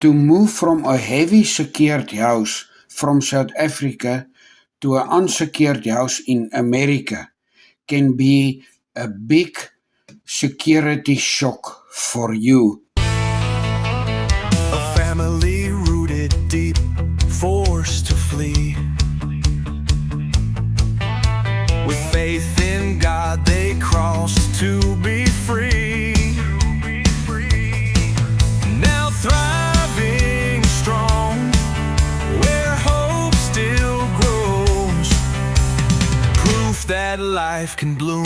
To move from a heavy secured house from South Africa to an unsecured house in America can be a big security shock for you. A family rooted deep, forced to flee. With faith in God, they crossed to be free. Now thriving strong, where hope still grows. Proof that life can bloom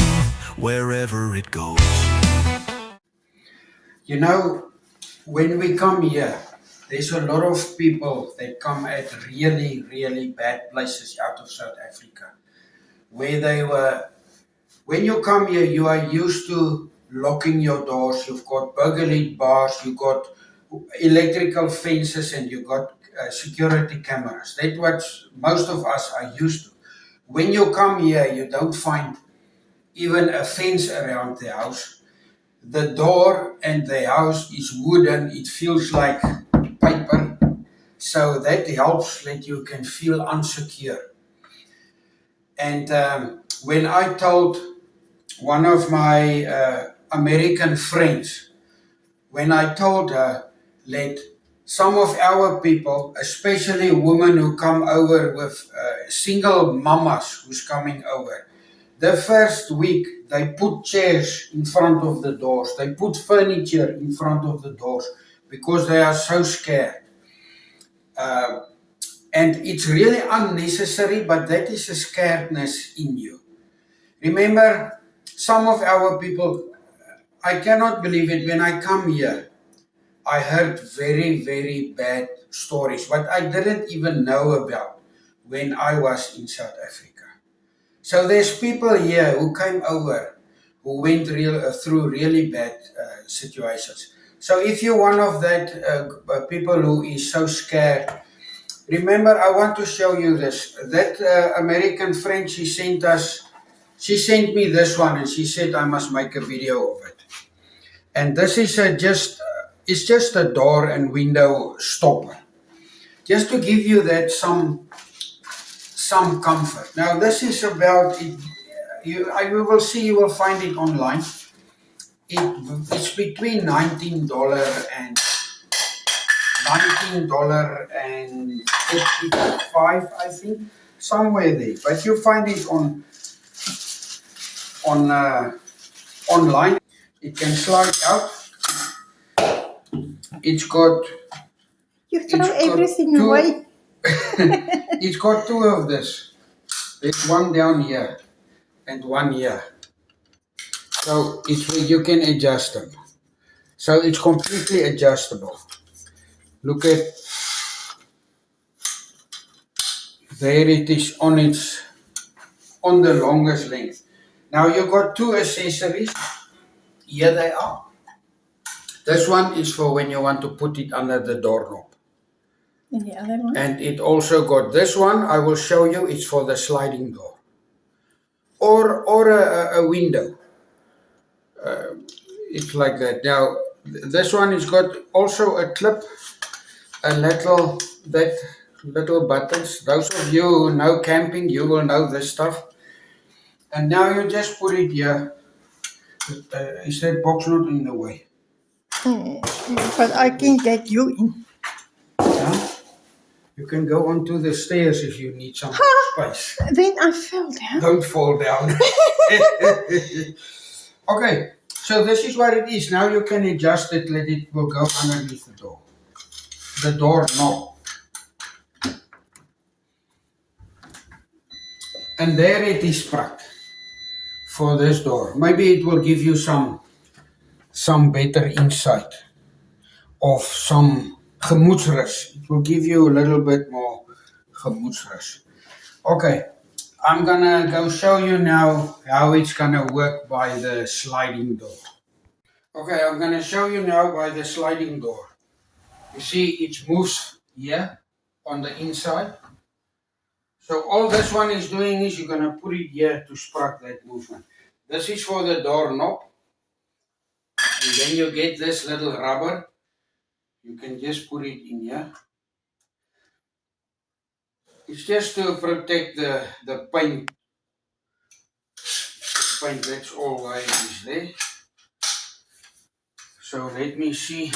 wherever it goes. You know, when we come here, there's a lot of people that come at really, really bad places out of South Africa, where they were. When you come here, you are used to locking your doors. You've got burglary bars, you've got electrical fences, and you've got security cameras. That's what most of us are used to. When you come here, you don't find even a fence around the house. The door and the house is wooden. It feels like paper. So that helps that you can feel unsecure. And when I told one of my American friends, when I told her that some of our people, especially women who come over with single mamas who's coming over, the first week they put chairs in front of the doors, they put furniture in front of the doors because they are so scared. And it's really unnecessary, but that is a scaredness in you. Remember, some of our people, I cannot believe it, when I come here, I heard very, very bad stories, what I didn't even know about when I was in South Africa. So there's people here who came over who went through really bad situations. So if you're one of that people who is so scared, remember, I want to show you this. That American friend, she sent me this one, and she said I must make a video of it. And this is it's just a door and window stopper, just to give you that some comfort. Now this is about it. You will see. You will find it online. It's between $19 and $19.85, I think, somewhere there. But you find it on online. It can slide out. It's got. You throw everything away. It's got two of this. There's one down here and one here. So it's where you can adjust them. So it's completely adjustable. Look at, there it is on the longest length. Now you've got two accessories. Here they are. This one is for when you want to put it under the doorknob. And the other one? And it also got this one. I will show you. It's for the sliding door. Or a window. It's like that. Now, this one has got also a clip, little buttons. Those of you who know camping, you will know this stuff. And now you just put it here. Is that box not in the way? But I can get you in. Yeah? You can go onto the stairs if you need some space. Then I fell down. Don't fall down. Okay, so this is what it is. Now you can adjust it, let it will go underneath the door knob. And there it is sprak for this door. Maybe it will give you some better insight of some gemoedsrus. It will give you a little bit more gemoedsrus. Okay, I'm gonna go show you now how it's gonna work by the sliding door. Okay, I'm gonna show you now by the sliding door. You see it moves here on the inside. So all this one is doing is you're gonna put it here to spark that movement. This is for the door knob. And then you get this little rubber. You can just put it in here. It's just to protect the paint. That's all why it is there. So let me see.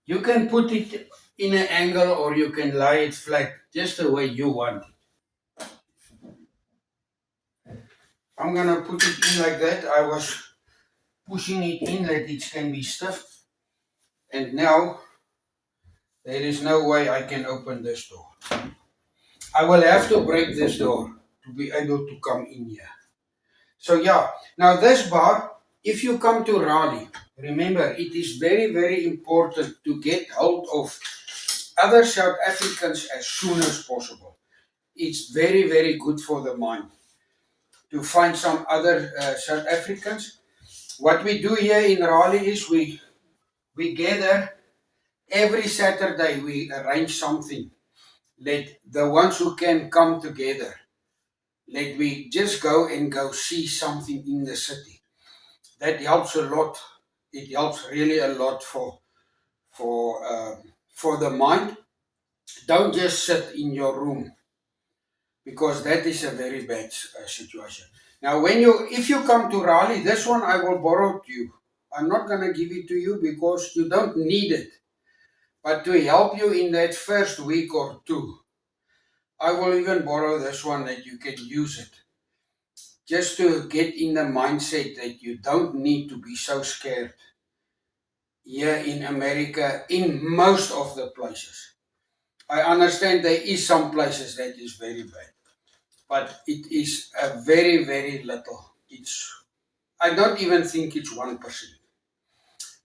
You can put it in an angle or you can lie it flat, just the way you want it. I'm gonna put it in like that. I was pushing it in that it can be stiff. And now there is no way I can open this door. I will have to break this door to be able to come in here. So yeah, now this bar, if you come to Raleigh, remember it is very, very important to get hold of other South Africans as soon as possible. It's very, very good for the mind to find some other South Africans. What we do here in Raleigh is we gather every Saturday. We arrange something. Let the ones who can come together. Let we just go and go see something in the city. That helps a lot. It helps really a lot for the mind. Don't just sit in your room, because that is a very bad situation. Now, if you come to Raleigh, this one I will borrow to you. I'm not going to give it to you because you don't need it. But to help you in that first week or two, I will even borrow this one that you can use it. Just to get in the mindset that you don't need to be so scared here in America, in most of the places. I understand there is some places that is very bad, but it is a very, very little. I don't even think it's 1%.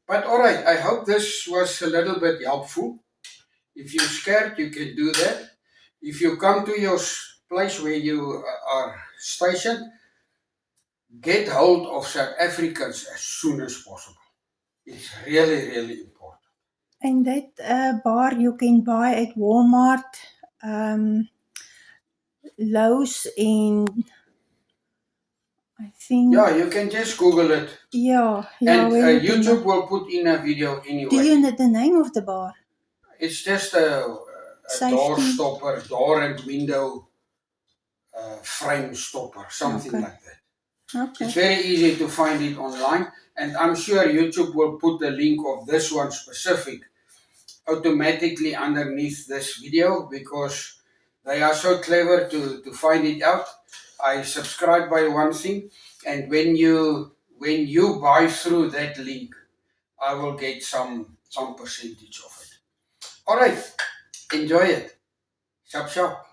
But all right, I hope this was a little bit helpful. If you're scared, you can do that. If you come to your place where you are stationed, get hold of South Africans as soon as possible. It's really, really important. And that bar you can buy at Walmart, Lowe's, and I think Yeah, you can just Google it. yeah. And where you can YouTube will put in a video anyway. Do you know the name of the bar? It's just a door Safety. stopper, door and window frame stopper, something Okay. like that. Okay. It's very easy to find it online, and I'm sure YouTube will put the link of this one specific automatically underneath this video, because they are so clever to find it out. I subscribe by one thing, and when you buy through that link, I will get some percentage of it. All right, enjoy it. Shop shop.